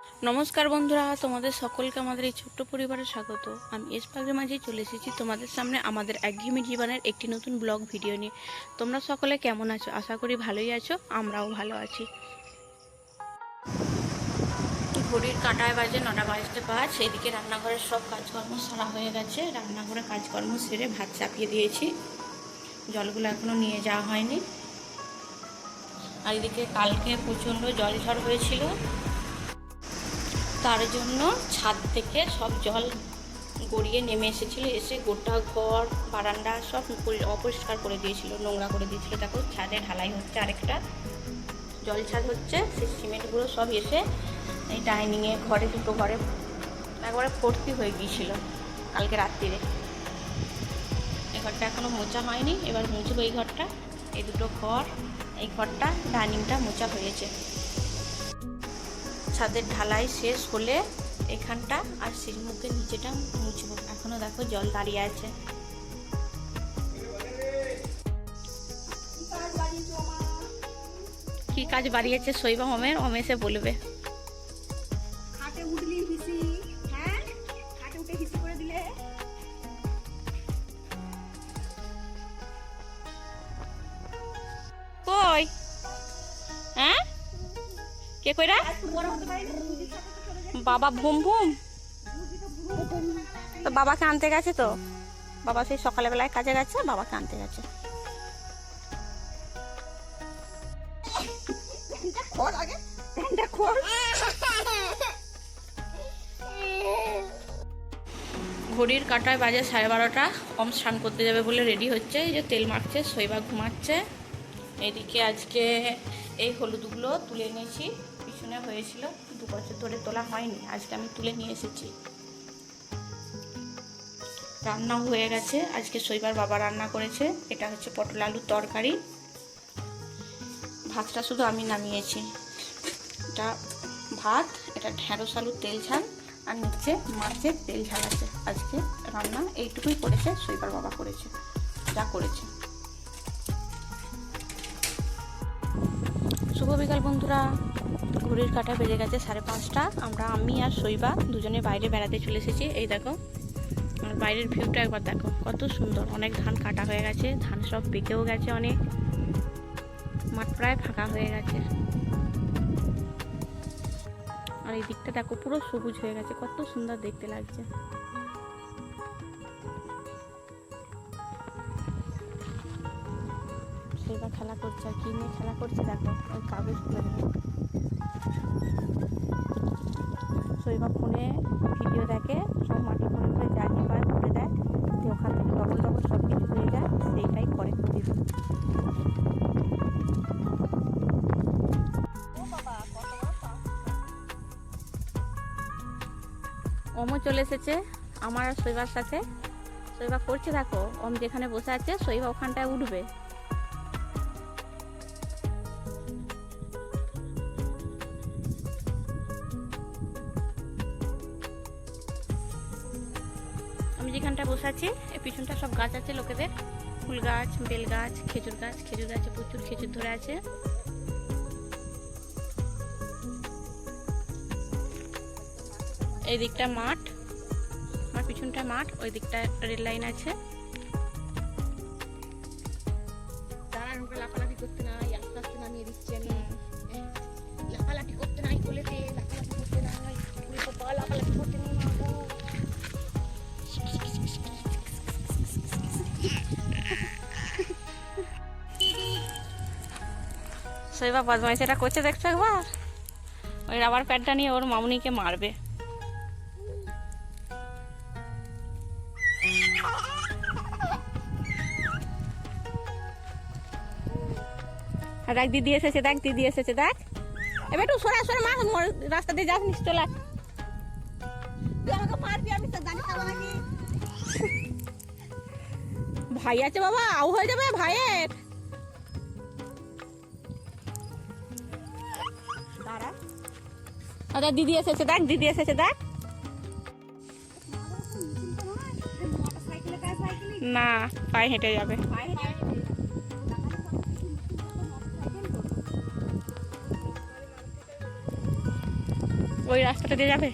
নমস্কার বন্ধুরা, তোমাদের সকলকে আমাদের এই ছোট্ট পরিবারে স্বাগত। আমি এস পাগের মাঝেই চলে এসেছি তোমাদের সামনে আমাদের একঘেয়েমি জীবনের একটি নতুন ব্লগ ভিডিও নিয়ে। তোমরা সকলে কেমন আছো? আশা করি ভালোই আছো, আমরাও ভালো আছি। ঘড়ির কাঁটায় বাজে 9:05। এদিকে রান্নাঘরের সব কাজকর্ম সারা হয়ে গেছে। রান্নাঘরে কাজকর্ম সেরে ভাত চাপিয়ে দিয়েছি, জলগুলো এখনও নিয়ে যাওয়া হয়নি। আর এদিকে কালকে প্রচণ্ড জলঝড় হয়েছিল, তার জন্য ছাদ থেকে সব জল গড়িয়ে নেমে এসেছিলো, এসে গোটা ঘর বারান্দা সব অপরিষ্কার করে দিয়েছিল, নোংরা করে দিয়েছিল। দেখো ছাদে ঢালাই হচ্ছে, আরেকটা জল ছাদ হচ্ছে। সেই সিমেন্টগুলো সব এসে এই ডাইনিংয়ে ঘরে, দুটো ঘরে একবারে ভর্তি হয়ে গিয়েছিল কালকে রাত্রিরে। এই ঘরটা এখনও মোছা হয়নি, এবার মুছবো এই ঘরটা। এই দুটো ঘর, এই ঘরটা, ডাইনিংটা মোছা হয়েছে। ছাদের ঢালাই শেষ হলে এখানটা আর সিঁড়ির নিচেটা মুছবো। এখনো দেখো জল দাঁড়িয়ে আছে। কি কাজ বাড়িয়েছে শৈবা হোমের, হোমেশে বলবে। কই হ্যাঁ কে কইরা বাবা? ভুম ভুম তো বাবাকে আনতে গেছে, তো বাবা সেই সকালবেলায় কাজে গেছে, বাবাকে আনতে গেছে। ঘড়ির কাঁটায় বাজে 12:30। কম স্নান করতে যাবে বলে রেডি হচ্ছে, এই যে তেল মাখছে। শৈবা ঘুমাচ্ছে। এদিকে আজকে এই হলুদগুলো তুলে এনেছি, পিছনে হয়েছিল, 2 বছর ধরে তোলা হয়নি, আজকে আমি তুলে নিয়ে এসেছি। রান্নাও হয়ে গেছে, আজকে শৈবার বাবা রান্না করেছে। এটা হচ্ছে পটল আলুর তরকারি। ভাতটা শুধু আমি নামিয়েছি। এটা ভাত, এটা ঢেঁড়স আলুর তেল ঝাল, আর নিচে মাছের তেল ঝাল আছে। আজকে রান্না এইটুকুই করেছে, শৈবার বাবা করেছে যা করেছে। শুভ বিকাল বন্ধুরা। ঘড়ির কাঁটা বেজে গেছে 5:30। আমি আর শৈবা দুজনে বাইরে বেড়াতে চলে এসেছি। এই দেখো আর বাইরের ভিউটা একবার দেখো, কত সুন্দর। অনেক ধান কাটা হয়ে গেছে, ধান সব পেকেও গেছে, অনেক মাঠ প্রায় ফাঁকা হয়ে গেছে। আর এই দিকটা দেখো পুরো সবুজ হয়ে গেছে, কত সুন্দর দেখতে লাগছে। শৈবা খেলা করছে, আর কি নিয়ে খেলা করছে দেখো, ওই কাগজগুলো নিয়ে। শৈবা ফোনে ভিডিও দেখে, সব মাটি ফোনে করে যা কি পায় করে দেয়, যে ওখান থেকে ডবল ডবল সব কিছু হয়ে যায়, সেইটাই করে প্রতিদিন। ওমও চলে এসেছে আমার আর শৈবার সাথে। শৈবা করছে দেখো, ওম যেখানে বসে আছে শৈবা ওখানটায় উঠবে। আমি যেখানটা বসে আছি এই পিছনটা সব গাছ আছে লোকেদের, ফুল গাছ, বেল গাছ, খেজুর গাছ। খেজুর গাছে প্রচুর খেজুর ধরে আছে। এই দিকটা মাঠ, আমার পিছনটা মাঠ, ওই দিকটা রেল লাইন আছে। লাফালাফি করতে নাই, আস্তে আস্তে নামিয়ে দিচ্ছি আমি। লাফালাফি করতে নাই বলেছে, লাফালাফি করতে নাই, লাফালাফি করতে নেই। শৈবা বদমাইশ এটা করছে, দেখছো একবার? ওই রাবার প্যাডটা নিয়ে ওর মামুনিকে মারবে। দেখ দিদি এসেছে, দেখ দিদি এসেছে, দেখ। এবার একটু সরা সরা, মা রাস্তা দিয়ে যাস, নিচ চলে। ভাই আছে বাবা, আউ হয়ে যাবে ভাইয়ের। দাঁড়া, দিদি এসেছে, দেখ দিদি এসেছে, দেখ। না, পায়ে হেঁটে যাবে। ওই রাস্তাটা দিয়ে যাবে।